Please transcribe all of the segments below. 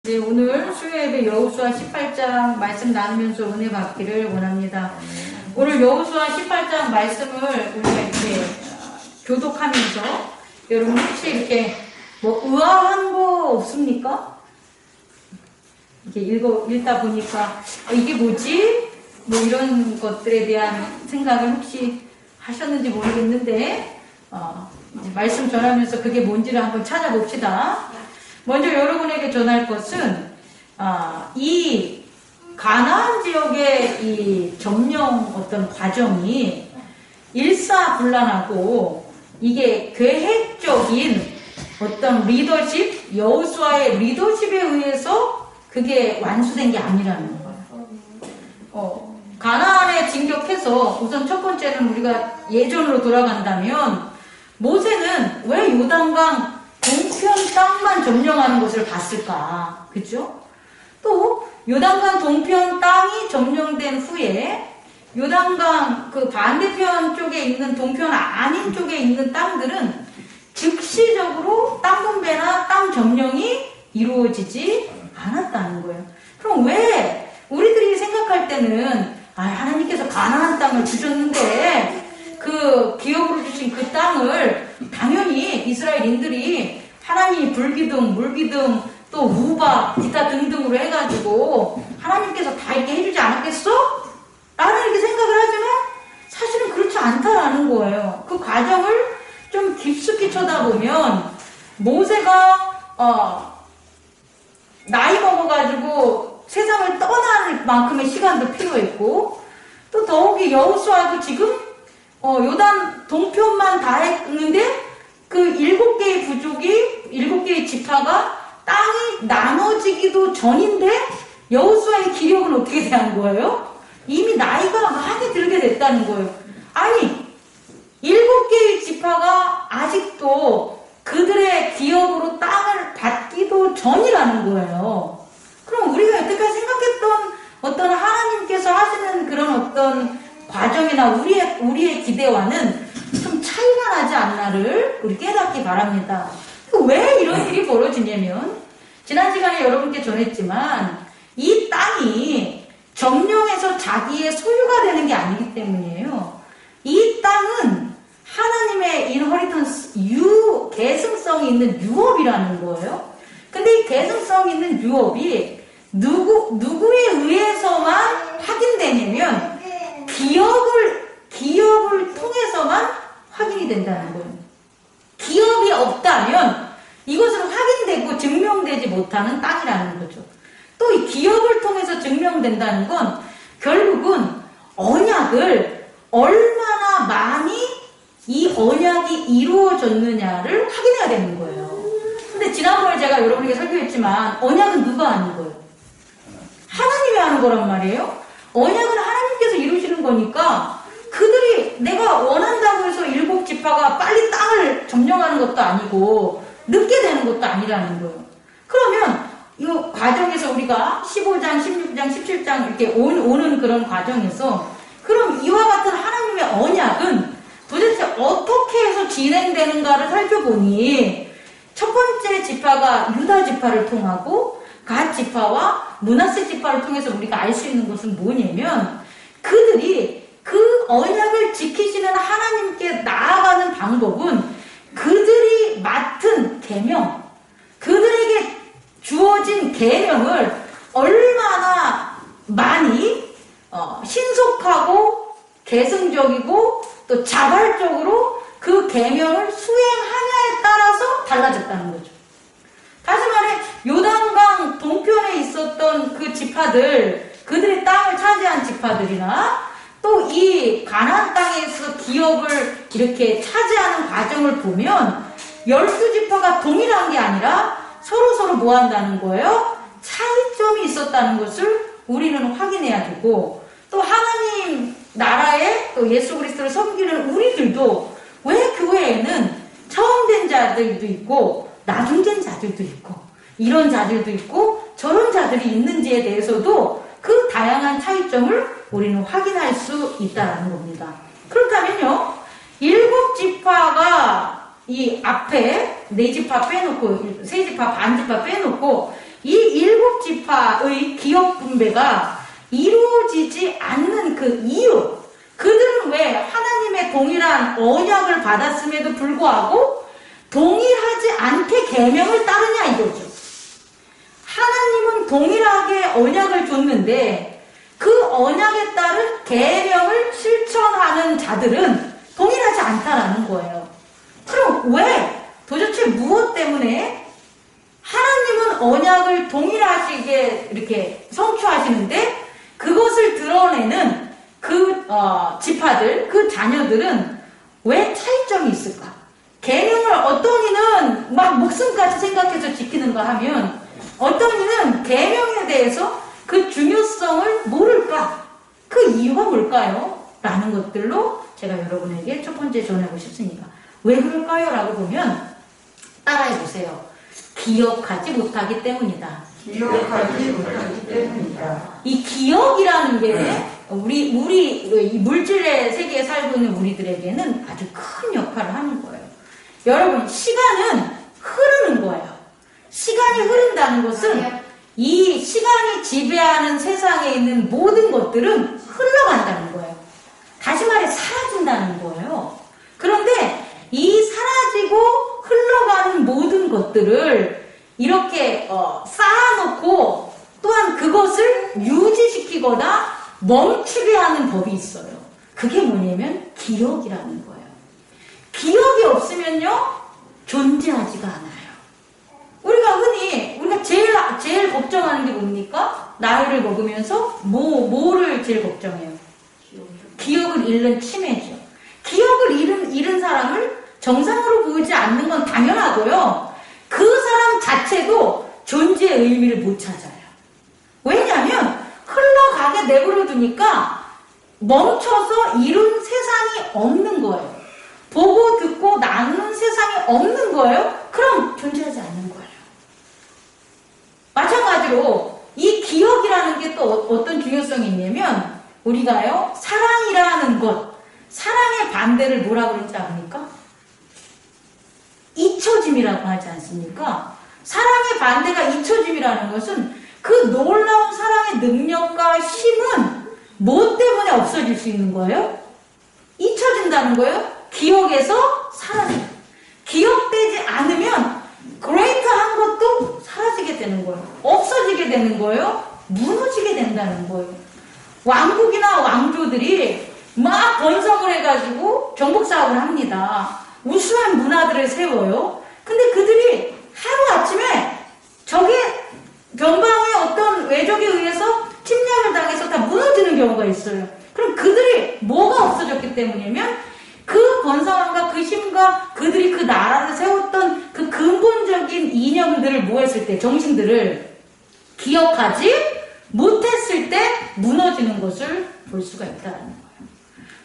네, 오늘 수요예배 여호수아 18장 말씀 나누면서 은혜 받기를 원합니다. 오늘 여호수아 18장 말씀을 우리가 이렇게 교독하면서 여러분 혹시 이렇게 뭐 의아한 거 없습니까? 이렇게 읽다 보니까 이게 뭐지? 뭐 이런 것들에 대한 생각을 혹시 하셨는지 모르겠는데 말씀 전하면서 그게 뭔지를 한번 찾아봅시다. 먼저 여러분에게 전할 것은 이 가나안 지역의 이 점령 어떤 과정이 일사불란하고 이게 계획적인 어떤 리더십, 여호수아의 리더십에 의해서 그게 완수된 게 아니라는 거예요. 가나안에 진격해서 우선 첫 번째는 우리가 예전으로 돌아간다면 모세는 왜 요단강 동편 땅만 점령하는 것을 봤을까? 그죠? 또 요단강 동편 땅이 점령된 후에 요단강 그 반대편 쪽에 있는 동편 아닌 쪽에 있는 땅들은 즉시적으로 땅 분배나 땅 점령이 이루어지지 않았다는 거예요. 그럼 왜 우리들이 생각할 때는 하나님께서 가나안 땅을 주셨는데 그 기업으로 주신 그 땅을 당연히 이스라엘인들이 하나님이 불기둥, 물기둥, 또 우박, 기타 등등으로 해가지고 하나님께서 다 이렇게 해주지 않았겠어? 라는 이렇게 생각을 하지만 사실은 그렇지 않다라는 거예요. 그 과정을 좀 깊숙이 쳐다보면 모세가 나이 먹어가지고 세상을 떠날 만큼의 시간도 필요했고 또 더욱이 여호수아도 지금 요단 동편만 다 했는데 그 7개의 부족이 7개의 지파가 땅이 나눠지기도 전인데 여호수아의 기력은 어떻게 대한 거예요? 이미 나이가 많이 들게 됐다는 거예요. 아니 7개의 지파가 아직도 그들의 기업으로 땅을 받기도 전이라는 거예요. 그럼 우리가 여태까지 생각했던 어떤 하나님께서 하시는 그런 어떤 과정이나 우리의 기대와는 좀 차이가 나지 않나를 우리 깨닫기 바랍니다. 왜 이런 일이 벌어지냐면 지난 시간에 여러분께 전했지만 이 땅이 점령해서 자기의 소유가 되는 게 아니기 때문이에요. 이 땅은 하나님의 인허리턴스 계승성이 있는 유업이라는 거예요. 근데 이 계승성 있는 유업이 누구에 의해서만 확인되냐면 기업을 통해서만 확인이 된다는 거예요. 기업이 없다면 이것은 확인되고 증명되지 못하는 땅이라는 거죠. 또 이 기업을 통해서 증명된다는 건 결국은 언약을 얼마나 많이 이 언약이 이루어졌느냐를 확인해야 되는 거예요. 근데 지난번에 제가 여러분에게 설교했지만 언약은 누가 하는 거예요? 하나님이 하는 거란 말이에요. 언약은 하나님께서 이루시는 거니까 그들이 내가 원한다고 해서 7지파가 빨리 땅을 점령하는 것도 아니고 늦게 되는 것도 아니라는 거예요. 그러면 이 과정에서 우리가 15장, 16장, 17장 이렇게 오는 그런 과정에서 그럼 이와 같은 하나님의 언약은 도대체 어떻게 해서 진행되는가를 살펴보니 첫 번째 지파가 유다 지파를 통하고 갓 지파와 므낫세 지파를 통해서 우리가 알 수 있는 것은 뭐냐면 그들이 그 언약을 지키시는 하나님께 나아가는 방법은 그들이 맡은 계명, 그들에게 주어진 계명을 얼마나 많이 신속하고 계승적이고 또 자발적으로 그 계명을 수행하냐에 따라서 달라졌다는 거죠. 다시 말해 요단강 동편에 있었던 그 지파들, 그들의 땅을 차지한 지파들이나 또 이 가나안 땅에서 기업을 이렇게 차지하는 과정을 보면 12지파가 동일한 게 아니라 서로 뭐 한다는 거예요? 차이점이 있었다는 것을 우리는 확인해야 되고 또 하나님 나라에 또 예수 그리스도를 섬기는 우리들도 왜 교회에는 처음 된 자들도 있고 나중된 자들도 있고 이런 자들도 있고 저런 자들이 있는지에 대해서도 그 다양한 차이점을 우리는 확인할 수 있다는 겁니다. 그렇다면요 7지파가 이 앞에 4지파 빼놓고 3지파 반지파 빼놓고 이 일곱 지파의 기업 분배가 이루어지지 않는 그 이유, 그들은 왜 하나님의 동일한 언약을 받았음에도 불구하고 동일하지 않게 계명을 따르냐 이거죠. 하나님은 동일하게 언약을 줬는데 그 언약에 따른 계명을 실천하는 자들은 동일하지 않다라는 거예요. 그럼 왜? 도대체 무엇 때문에 하나님은 언약을 동일하시게 이렇게 성취하시는데 그것을 드러내는 그 지파들, 그 자녀들은 왜 차이점이 있을까? 계명을 어떤 이는 막 목숨까지 생각해서 지키는가 하면 어떤 이는 계명에 대해서 그 중요성을 모를까? 그 이유가 뭘까요? 라는 것들로 제가 여러분에게 첫 번째 전하고 싶습니다. 왜 그럴까요? 라고 보면 따라해 보세요. 기억하지 못하기 때문이다. 기억하지 못하기 때문이다. 이 기억이라는 게 우리 이 물질의 세계에 살고 있는 우리들에게는 아주 큰 역할을 하는 거예요. 여러분, 시간은 흐르는 거예요. 시간이 흐른다는 것은 이 시간이 지배하는 세상에 있는 모든 것들은 흘러간다는 거예요. 다시 말해 사라진다는 거예요. 그런데 이 사라지고 흘러가는 모든 것들을 이렇게 쌓아놓고 또한 그것을 유지시키거나 멈추게 하는 법이 있어요. 그게 뭐냐면 기억이라는 거예요. 기억이 없으면요 존재하지가 않아요. 우리가 제일 걱정하는 게 뭡니까? 나이를 먹으면서 뭐를 제일 걱정해요? 기억을 잃는 치매죠. 기억을 잃은 사람을 정상으로 보이지 않는 건 당연하고요. 그 사람 자체도 존재의 의미를 못 찾아요. 왜냐하면 흘러가게 내버려 두니까 멈춰서 이룬 세상이 없는 거예요. 보고 듣고 나누는 세상이 없는 거예요. 그럼 존재하지 않는 거예요. 마찬가지로 이 기억이라는 게 또 어떤 중요성이 있냐면 우리가요 사랑이라는 것, 사랑의 반대를 뭐라고 그러는지 압니까? 잊혀짐이라고 하지 않습니까? 사랑의 반대가 잊혀짐이라는 것은 그 놀라운 사랑의 능력과 힘은 뭐 때문에 없어질 수 있는 거예요? 잊혀진다는 거예요. 기억에서 사라져요. 기억되지 않으면 그레이트한 것도 사라지게 되는 거예요. 없어지게 되는 거예요. 무너지게 된다는 거예요. 왕국이나 왕조들이 막 번성을 해가지고 정복사업을 합니다. 우수한 문화들을 세워요. 근데 그들이 하루아침에 적의 변방의 어떤 외적에 의해서 침략을 당해서 다 무너지는 경우가 있어요. 그럼 그들이 뭐가 없어졌기 때문이냐면 그 번성함과 그 힘과 그들이 그 나라를 세웠던 그 근본적인 이념들을 모았을 때, 정신들을 기억하지 못했을 때 무너지는 것을 볼 수가 있다는 거예요.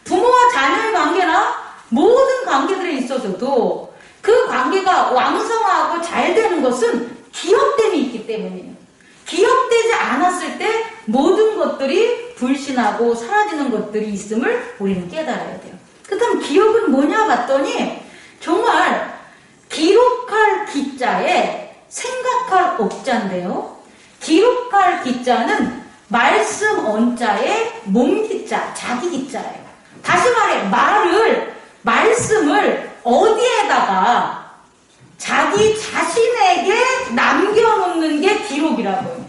부모와 자녀의 관계나 모든 관계들에 있어서도 그 관계가 왕성하고 잘 되는 것은 기억됨이 있기 때문이에요. 기억되지 않았을 때 모든 것들이 불신하고 사라지는 것들이 있음을 우리는 깨달아야 돼요. 그렇다면 기억은 뭐냐 봤더니 정말 기록할 기자에 생각할 억자인데요. 기록할 기자는 말씀 언자에 몸 기자, 자기 기자예요. 다시 말해 말씀을 어디에다가 자기 자신에게 남겨놓는 게 기록이라고요.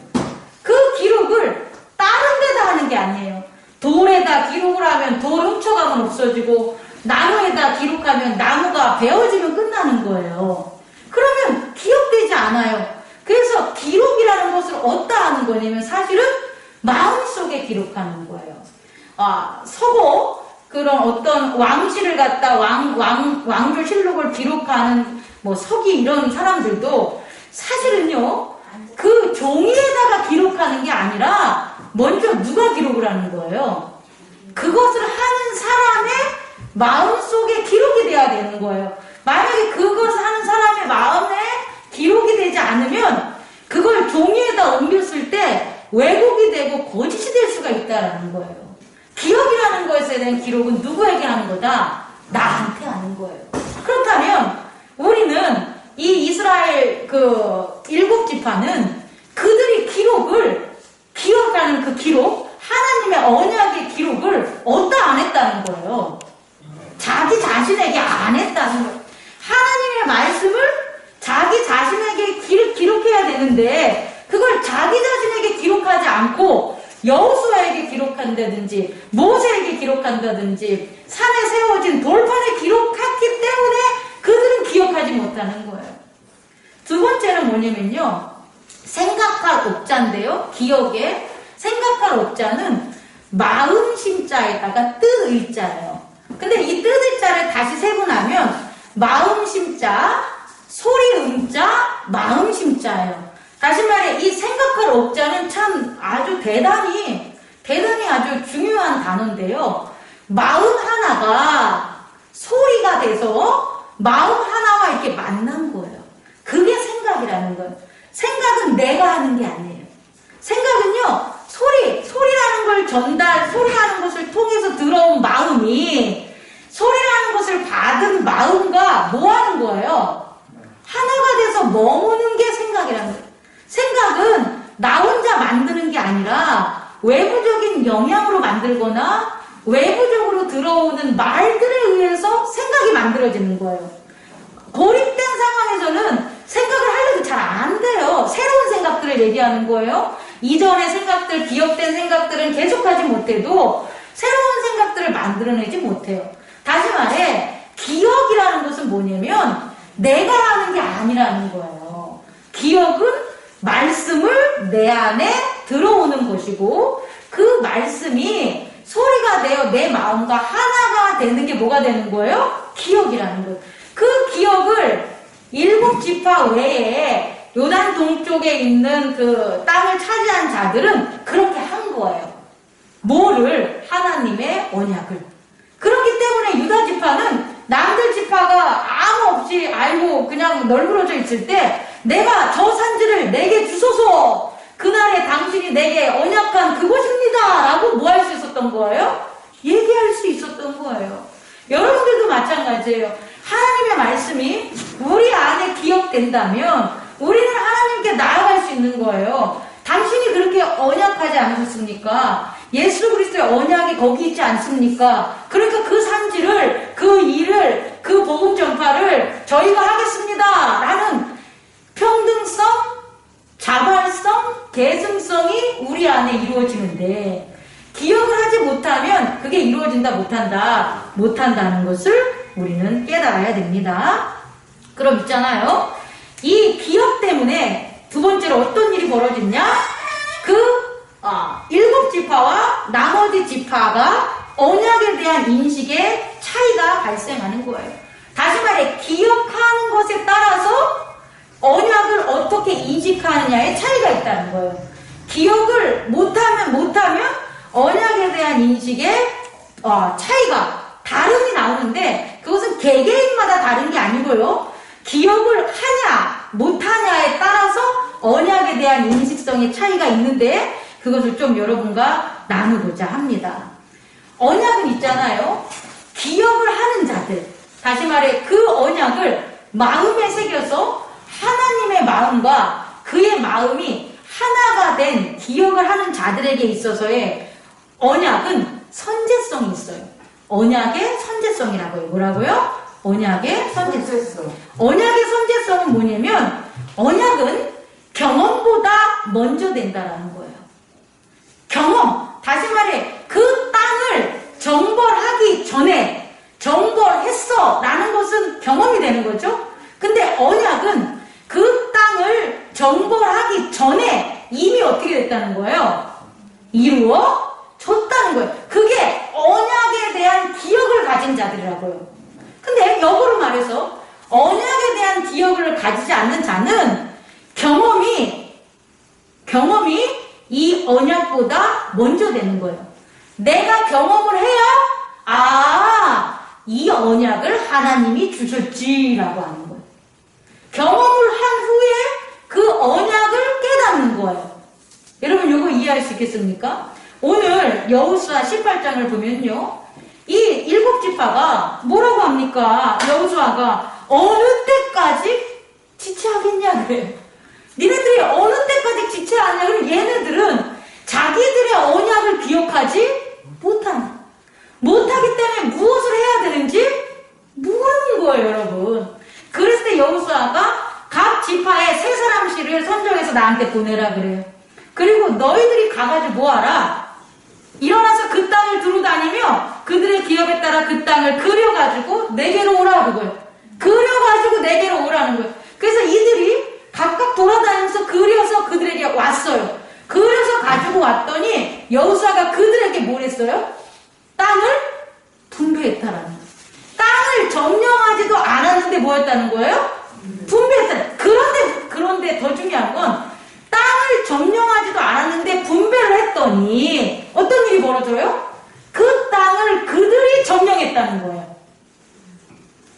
그 기록을 다른 데다 하는 게 아니에요. 돌에다 기록을 하면 돌 훔쳐가면 없어지고 나무에다 기록하면 나무가 베어지면 끝나는 거예요. 그러면 기억되지 않아요. 그래서 기록이라는 것을 어디다 하는 거냐면 사실은 마음속에 기록하는 거예요. 서고 그런 어떤 왕실을 갖다 왕조실록을 기록하는 뭐 서기 이런 사람들도 사실은요 그 종이에다가 기록하는 게 아니라 먼저 누가 기록을 하는 거예요? 그것을 하는 사람의 마음속에 기록이 돼야 되는 거예요. 만약에 그것을 하는 사람의 마음에 기록이 되지 않으면 그걸 종이에다 옮겼을 때 왜곡이 되고 거짓이 될 수가 있다는 거예요. 기억이라는 것에 대한 기록은 누구에게 하는 거다? 나한테 하는 거예요. 그렇다면 우리는 이 이스라엘 그 일곱 지파는 그들이 기억하는 그 기록, 하나님의 언약의 기록을 어디다 안 했다는 거예요. 자기 자신에게 안 했다는 거예요. 하나님의 말씀을 자기 자신에게 기록해야 되는데 그걸 자기 자신에게 기록하지 않고 여호수아에게 기록한다든지 모세에게 기록한다든지 산에 세워진 돌판에 기록했기 때문에 그들은 기억하지 못하는 거예요. 두 번째는 뭐냐면요. 생각할 옥자인데요. 기억에 생각할 옥자는 마음 심자에다가 뜻 의자예요. 근데 이 뜻 의자를 다시 세고 나면 마음 심자, 소리 음자, 마음 심자예요. 다시 말해 이 생각할 옥자는 참 아주 대단히 아주 중요한 단어인데요. 마음 하나가 소리가 돼서 마음 하나와 이렇게 만난 거예요. 그게 생각이라는 거예요. 생각은 내가 하는 게 아니에요. 생각은요, 소리라는 걸 소리라는 것을 통해서 들어온 마음이 소리라는 것을 받은 마음과 뭐 하는 거예요? 하나가 돼서 머무는 게 생각이라는 거예요. 생각은 나 혼자 만드는 게 아니라 외부적인 영향으로 만들거나 외부적으로 들어오는 말들에 의해서 생각이 만들어지는 거예요. 고립된 상황에서는 생각을 하려도 잘 안 돼요. 새로운 생각들을 얘기하는 거예요. 이전의 생각들, 기억된 생각들은 계속하지 못해도 새로운 생각들을 만들어내지 못해요. 다시 말해 기억이라는 것은 뭐냐면 내가 하는 게 아니라는 거예요. 기억은 말씀을 내 안에 들어오는 것이고 그 말씀이 소리가 되어 내 마음과 하나가 되는 게 뭐가 되는 거예요? 기억이라는 거예요. 그 기억을 7지파 외에 요단 동쪽에 있는 그 땅을 차지한 자들은 그렇게 한 거예요. 뭐를? 하나님의 언약을. 그렇기 때문에 유다 지파는 남들 지파가 아무 없이 알고 그냥 널브러져 있을 때 내가 저 산지를 내게 주소서 그날에 당신이 내게 언약한 그곳입니다 라고 뭐 할 수 있었던 거예요? 얘기할 수 있었던 거예요. 여러분들도 마찬가지예요. 하나님의 말씀이 우리 안에 기억된다면 우리는 하나님께 나아갈 수 있는 거예요. 당신이 그렇게 언약하지 않으셨습니까? 예수 그리스도의 언약이 거기 있지 않습니까? 그러니까 그 산지를, 그 일을, 그 복음 전파를 저희가 하겠습니다 라는 평등성, 자발성, 계승성이 우리 안에 이루어지는데 기억을 하지 못하면 그게 이루어진다 못한다는 것을 우리는 깨달아야 됩니다. 그럼 있잖아요. 이 기억 때문에 두 번째로 어떤 일이 벌어졌냐? 7지파와 나머지 지파가 언약에 대한 인식에 차이가 발생하는 거예요. 다시 말해 기억하는 것에 따라서 언약을 어떻게 인식하느냐에 차이가 있다는 거예요. 기억을 못하면 언약에 대한 인식에 차이가 다름이 나오는데 그것은 개개인마다 다른 게 아니고요. 기억을 하냐 못하냐에 따라서 언약에 대한 인식성의 차이가 있는데 그것을 좀 여러분과 나누고자 합니다. 언약은 있잖아요. 기억을 하는 자들, 다시 말해 그 언약을 마음에 새겨서 하나님의 마음과 그의 마음이 하나가 된 기억을 하는 자들에게 있어서의 언약은 선제성이 있어요. 언약의 선제성이라고 해요. 뭐라고요? 언약의 선제성. 언약의 선제성은 뭐냐면 언약은 경험보다 먼저 된다라는 거예요. 경험. 다시 말해 그 땅을 정벌하기 전에 정벌했어 라는 것은 경험이 되는 거죠. 근데 언약은 그 땅을 정벌하기 전에 이미 어떻게 됐다는 거예요? 이루어졌다는 거예요. 그게 언약에 대한 기억을 가진 자들이라고요. 근데 역으로 말해서 언약에 대한 기억을 가지지 않는 자는 경험이 이 언약보다 먼저 되는 거예요. 내가 경험을 해야 이 언약을 하나님이 주셨지라고 하는 거예요. 경험을 한 후에 그 언약을 깨닫는 거예요. 여러분 이거 이해할 수 있겠습니까? 오늘 여호수아 18장을 보면요. 이 7지파가 뭐라고 합니까? 여호수아가 어느 때까지 지체하겠냐 그래요. 니네들이 어느 때까지 지체하냐? 그럼 얘네들은 자기들의 언약을 기억하지 못하기 때문에 무엇을 해야 되는지 모르는 거예요, 여러분. 그랬을 때 여호수아가 각 지파에 3사람씩을 선정해서 나한테 보내라 그래요. 그리고 너희들이 가가지고 뭐하라? 일어나서 그 땅을 두루 다니며 그들의 기업에 따라 그 땅을 그려가지고 내게로 오라는 거예요. 그려가지고 내게로 오라는 거예요. 그래서 이들이 각각 돌아다니면서 그려서 그들에게 왔어요. 그려서 가지고 왔더니 여호수아가 그들에게 뭘 했어요? 땅을 분배했다라는 거예요. 땅을 점령하지도 않았는데 뭐 했다는 거예요? 분배했다. 그런데 더 중요한 건 땅을 점령하지도 않았는데 분배를 했더니 어떤 일이 벌어져요? 그 땅을 그들이 점령했다는 거예요.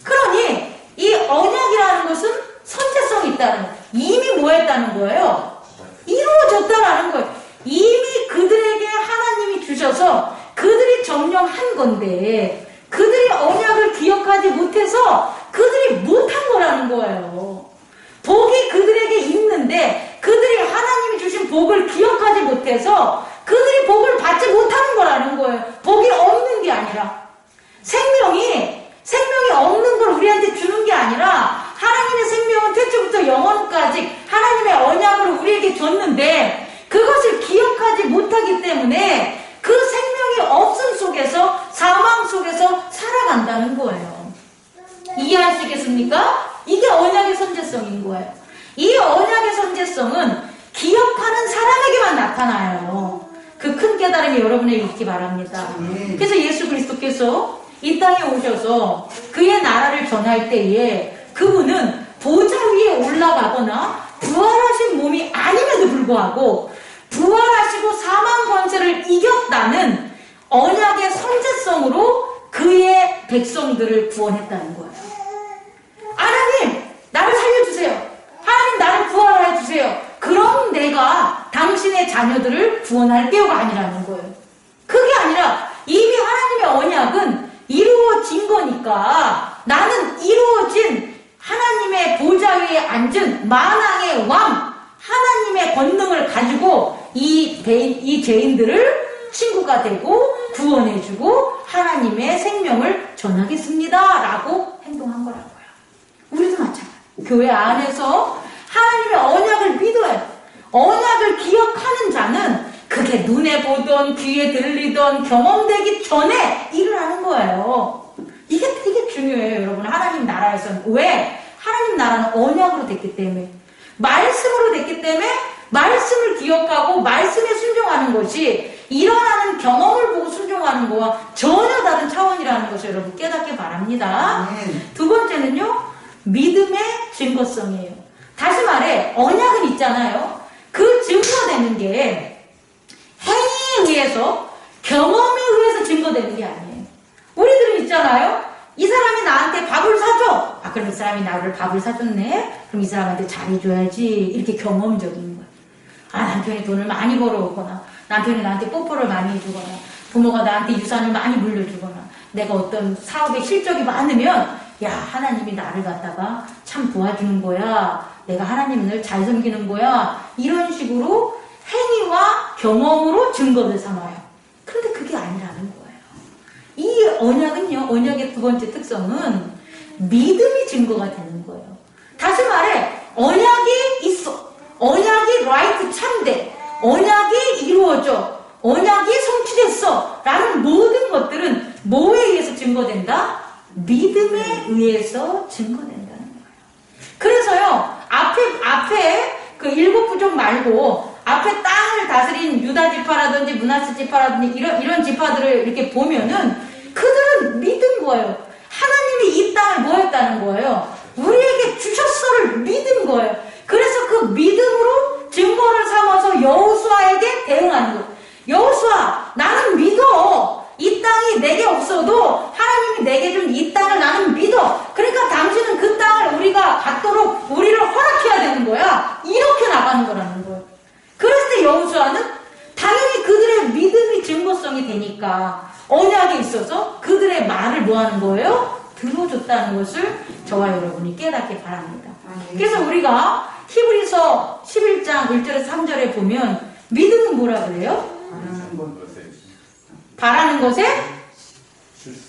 그러니 이 언약이라는 것은 선제성이 있다는 거예요. 이미 뭐 했다는 거예요? 이루어졌다라는 거예요. 이미 그들에게 하나님이 주셔서 그들이 점령한 건데 그들이 언약을 기억하지 못해서 그들이 못한 거라는 거예요. 복이 그들에게 있는데 그들이 하나님이 주신 복을 기억하지 못해서 그들이 복을 받지 못하는 거라는 거예요. 복이 없는 게 아니라 생명이 없는 걸 우리한테 주는 게 아니라 하나님의 생명은 태초부터 영원까지 하나님의 언약을 우리에게 줬는데 그것을 기억하지 못하기 때문에 그 생명이 없음 속에서 사망 속에서 살아간다는 거예요. 이해하시겠습니까? 이게 언약의 선제성인 거예요. 이 언약의 선제성은 기억하는 사람에게만 나타나요. 그 큰 깨달음이 여러분에게 있기 바랍니다. 그래서 예수 그리스도께서 이 땅에 오셔서 그의 나라를 전할 때에 그분은 보좌 위에 올라가거나 부활하신 몸이 아님에도 불구하고 부활하시고 사망 권세를 이겼다는 언약의 선제성으로 그의 백성들을 구원했다는 거예요. 하나님 나를 살려주세요. 하나님 나를 구원해 주세요. 그럼 내가 당신의 자녀들을 구원할게요가 아니라는 거예요. 그게 아니라 이미 하나님의 언약은 이루어진 거니까 나는 이루어진 하나님의 보좌 위에 앉은 만왕의 왕 하나님의 권능을 가지고 이 죄인들을 친구가 되고 구원해주고 하나님의 생명을 전하겠습니다 라고 행동한 거라고요. 우리도 마찬가지예요. 교회 안에서 하나님의 언약을 믿어야 돼요. 언약을 기억하는 자는 그게 눈에 보던 귀에 들리던 경험되기 전에 일을 하는 거예요. 이게 되게 중요해요, 여러분. 하나님 나라에서는. 왜? 하나님 나라는 언약으로 됐기 때문에. 말씀으로 됐기 때문에 말씀을 기억하고 말씀에 순종하는 것이 일어나는 경험을 보고 순종하는 거와 전혀 다른 차원이라는 것을 여러분 깨닫기 바랍니다. 두 번째는요, 믿음의 증거성이에요. 다시 말해, 언약은 있잖아요. 그 증거되는 게 행위에 의해서, 경험에 의해서 증거되는 게 아니에요. 우리들은 있잖아요. 이 사람이 나한테 밥을 사줘. 아, 그럼 이 사람이 나를 밥을 사줬네? 그럼 이 사람한테 잘해줘야지. 이렇게 경험적인 거예요. 아, 남편이 돈을 많이 벌어오거나, 남편이 나한테 뽀뽀를 많이 해주거나, 부모가 나한테 유산을 많이 물려주거나, 내가 어떤 사업에 실적이 많으면, 야, 하나님이 나를 갖다가 참 도와주는 거야. 내가 하나님을 잘 섬기는 거야. 이런 식으로 행위와 경험으로 증거를 삼아요. 그런데 그게 아니라는 거예요. 이 언약은요, 언약의 두 번째 특성은 믿음이 증거가 되는 거예요. 다시 말해, 언약이 있어. 언약이 라이트 참돼. 언약이 이루어져. 언약이 성취됐어. 라는 모든 것들은 뭐에 의해서 증거된다? 믿음에 의해서 증거된다는 거예요. 그래서요, 앞에 그 7 부족 말고 앞에 땅을 다스린 유다 지파라든지 므낫세 지파라든지 이런 지파들을 이렇게 보면은 그들은 믿은 거예요. 하나님이 이 땅을 뭐 했다는 거예요? 우리에게 주셨어를 믿은 거예요. 그래서 그 믿음으로 증거를 삼아서 여호수아에게 대응하는 거예요. 여호수아, 나는 믿어. 이 땅이 내게 없어도 하나님이 내게 준 이 땅을 나는 믿어. 그러니까 당신은 그 땅을 우리가 갖도록 우리를 허락해야 되는 거야. 이렇게 나가는 거라는 거예요. 그랬을 때 여호수아는 당연히 그들의 믿음이 증거성이 되니까 언약에 있어서 그들의 말을 뭐 하는 거예요? 들어줬다는 것을 저와 여러분이 깨닫기 바랍니다. 그래서 우리가 히브리서 11장 1절에서 3절에 보면 믿음은 뭐라 그래요? 바라는 것에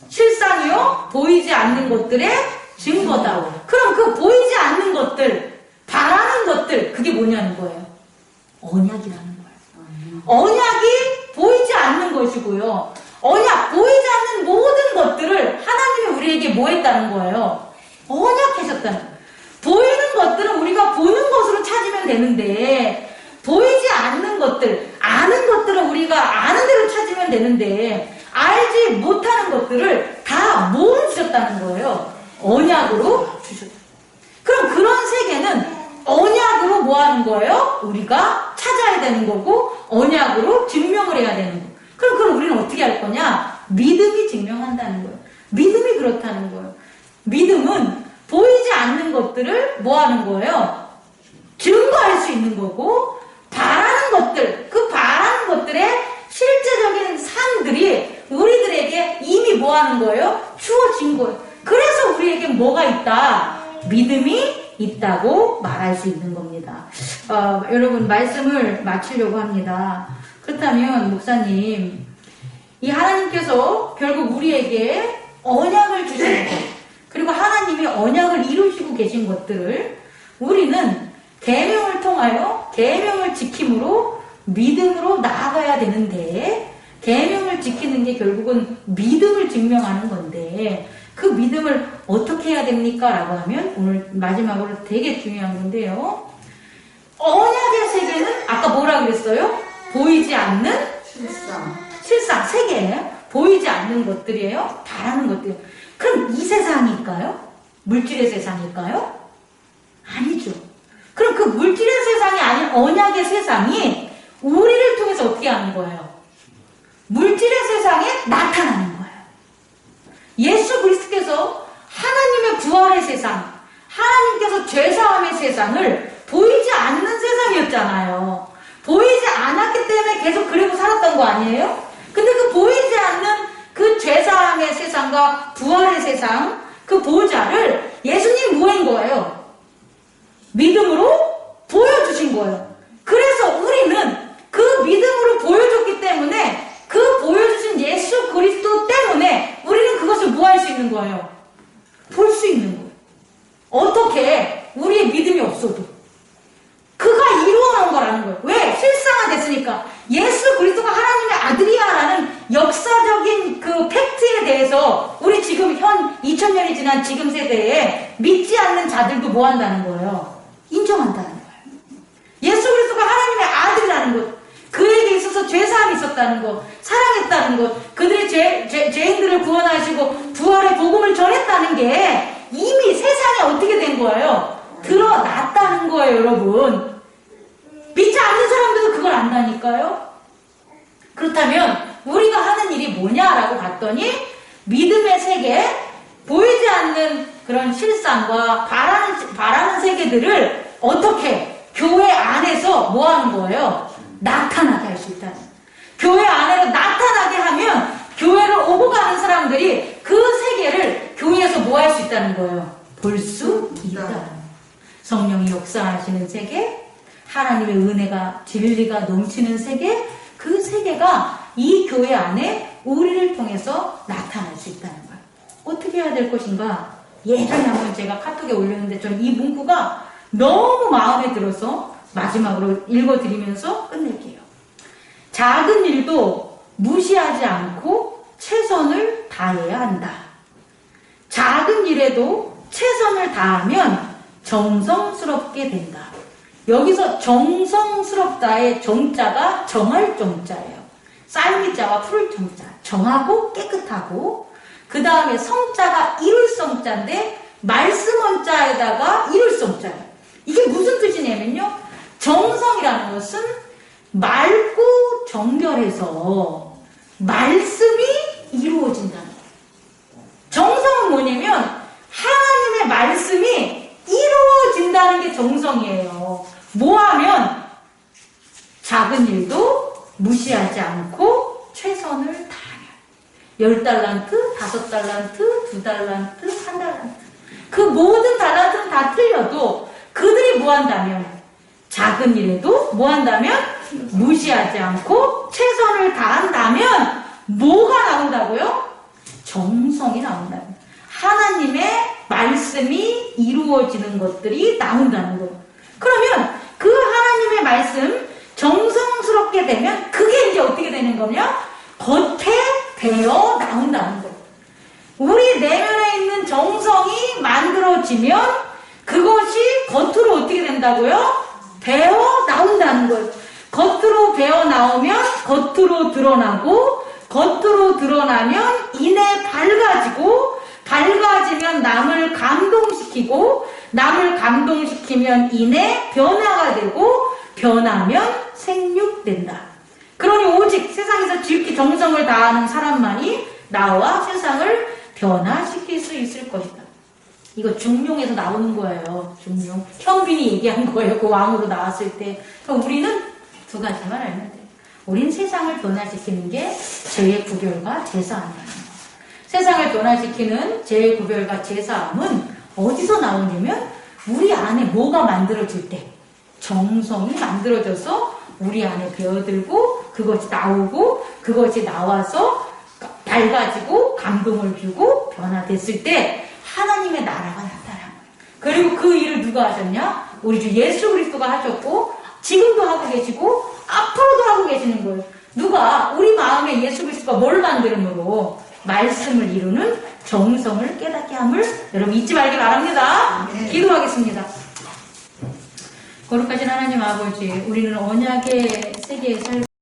실상이요 보이지 않는 것들의 증거다. 그럼 그 보이지 않는 것들, 바라는 것들, 그게 뭐냐는 거예요? 언약이라는 거예요. 언약이 보이지 않는 것이고요. 언약, 보이지 않는 모든 것들을 하나님이 우리에게 뭐 했다는 거예요? 언약하셨다는 거예요. 보이는 것들은 우리가 보는 것으로 찾으면 되는데, 보이지 않는 것들, 아는 것들은 우리가 아는 대로 찾으면 되는데, 알지 못하는 것들을 다 뭘 주셨다는 거예요? 언약으로 주셨다. 그럼 그런 세계는 언약으로 뭐 하는 거예요? 우리가 찾아야 되는 거고, 언약으로 증명을 해야 되는 거. 그럼 우리는 어떻게 할 거냐? 믿음이 증명한다는 거예요. 믿음이 그렇다는 거예요. 믿음은 보이지 않는 것들을 뭐 하는 거예요? 증거할 수 있는 거고, 바라는 것들, 그 바라는 것들의 실제적인 삶들이 우리들에게 이미 뭐 하는 거예요? 주어진 거예요. 그래서 우리에게 뭐가 있다? 믿음이 있다고 말할 수 있는 겁니다. 여러분, 말씀을 마치려고 합니다. 그렇다면 목사님, 이 하나님께서 결국 우리에게 언약을 주시는 것, 그리고 하나님이 언약을 이루시고 계신 것들을 우리는 계명을 통하여 계명을 지킴으로 믿음으로 나아가야 되는데, 계명을 지키는 게 결국은 믿음을 증명하는 건데, 그 믿음을 어떻게 해야 됩니까? 라고 하면 오늘 마지막으로 되게 중요한 건데요. 언약의 세계는 아까 뭐라 그랬어요? 보이지 않는 실상 세계예요. 보이지 않는 것들이에요. 바라는 것들이에요. 그럼 이 세상일까요? 물질의 세상일까요? 아니죠. 그럼 그 물질의 세상이 아닌 언약의 세상이 우리를 통해서 어떻게 하는 거예요? 물질의 세상에 나타나는 거예요. 예수 그리스도께서 하나님의 부활의 세상, 하나님께서 죄사함의 세상을 보이지 않는 세상이었잖아요. 보이지 않았기 때문에 계속 그리고 살았던 거 아니에요? 근데 그 보이지 않는 그 죄사함의 세상과 부활의 세상, 그 보좌를 예수님 뭐인 거예요? 믿음으로 보여주신 거예요. 그래서 우리는 그 믿음으로 보여줬기 때문에, 그 보여주신 예수 그리스도 때문에 우리는 그것을 뭐 할 수 있는 거예요? 볼 수 있는 거예요. 어떻게? 우리의 믿음이 없어도 그가 이루어놓은 거라는 거예요. 왜? 실상화됐으니까. 예수 그리스도가 하나님의 아들이야라는 역사적인 그 팩트에 대해서 우리 지금 현 2000년이 지난 지금 세대에 믿지 않는 자들도 뭐 한다는 거예요? 인정한다는 거예요. 예수 그리스도가 하나님의 아들이라는 것, 그에게 있어서 죄사함이 있었다는 것, 사랑했다는 것, 그들의 죄인들을 구원하시고 부활의 복음을 전했다는 게 이미 세상에 어떻게 된 거예요? 드러났다는 거예요, 여러분. 믿지 않는 사람들도 그걸 안다니까요. 그렇다면 우리가 하는 일이 뭐냐라고 봤더니, 믿음의 세계, 보이지 않는 그런 실상과 바라는 세계들을 어떻게 교회 안에서 뭐 하는 거예요? 나타나게 할 수 있다는 거예요. 교회 안으로 나타나게 하면 교회를 오고 가는 사람들이 그 세계를 교회에서 뭐 할 수 있다는 거예요? 볼 수 있다는 거예요. 성령이 역사하시는 세계, 하나님의 은혜가, 진리가 넘치는 세계, 그 세계가 이 교회 안에 우리를 통해서 나타날 수 있다는 거예요. 어떻게 해야 될 것인가? 예전에 한번 제가 카톡에 올렸는데 저는 이 문구가 너무 마음에 들어서 마지막으로 읽어드리면서 끝낼게요. 작은 일도 무시하지 않고 최선을 다해야 한다. 작은 일에도 최선을 다하면 정성스럽게 된다. 여기서 정성스럽다의 정자가 정할 정자예요. 쌀미자와 풀 정자. 정하고 깨끗하고, 그 다음에 성자가 이룰 성자인데 말씀 원자에다가 이룰 성자예요. 이게 무슨 뜻이냐면요, 정성이라는 것은 맑고 정결해서 말씀이 이루어진다는 거예요. 정성은 뭐냐면 하나님의 말씀이 이루어진다는 게 정성이에요. 뭐하면? 작은 일도 무시하지 않고 최선을 다하면. 10달란트, 5달란트, 2달란트, 1달란트. 그 모든 달란트는 다 틀려도 그 그들이 뭐 한다면? 작은 일에도 뭐 한다면? 무시하지 않고 최선을 다한다면 뭐가 나온다고요? 정성이 나온다는 거예요. 하나님의 말씀이 이루어지는 것들이 나온다는 거예요. 그러면 그 하나님의 말씀 정성스럽게 되면 그게 이제 어떻게 되는 거냐? 겉에 배어 나온다는 거예요. 우리 내면에 있는 정성이 만들어지면 그것이 겉으로 어떻게 된다고요? 배어 나온다는 거예요. 겉으로 배어 나오면 겉으로 드러나고 겉으로 드러나면 이내 밝아지고 밝아지면 남을 감동시키고 남을 감동시키면 이내 변화가 되고 변하면 생육된다. 그러니 오직 세상에서 지극히 정성을 다하는 사람만이 나와 세상을 변화시킬 수 있을 것이다. 이거 중용에서 나오는 거예요. 중용. 현빈이 얘기한 거예요. 그 왕으로 나왔을 때. 그럼 우리는 두 가지만 알면 돼요. 우린 세상을 변화시키는 게 제구별과 제사함이에요. 세상을 변화시키는 제구별과 제사함은 어디서 나오냐면 우리 안에 뭐가 만들어질 때 정성이 만들어져서 우리 안에 배어들고 그것이 나오고 그것이 나와서 밝아지고 감동을 주고 변화됐을 때 하나님의 나라가 나타나요. 그리고 그 일을 누가 하셨냐? 우리 주 예수 그리스도가 하셨고 지금도 하고 계시고 앞으로도 하고 계시는 거예요. 누가? 우리 마음에 예수 그리스도가 뭘 만들므로 말씀을 이루는 정성을 깨닫게 함을 여러분 잊지 말기 바랍니다. 네. 기도하겠습니다. 거룩하신 하나님 아버지, 우리는 언약의 세계에 살고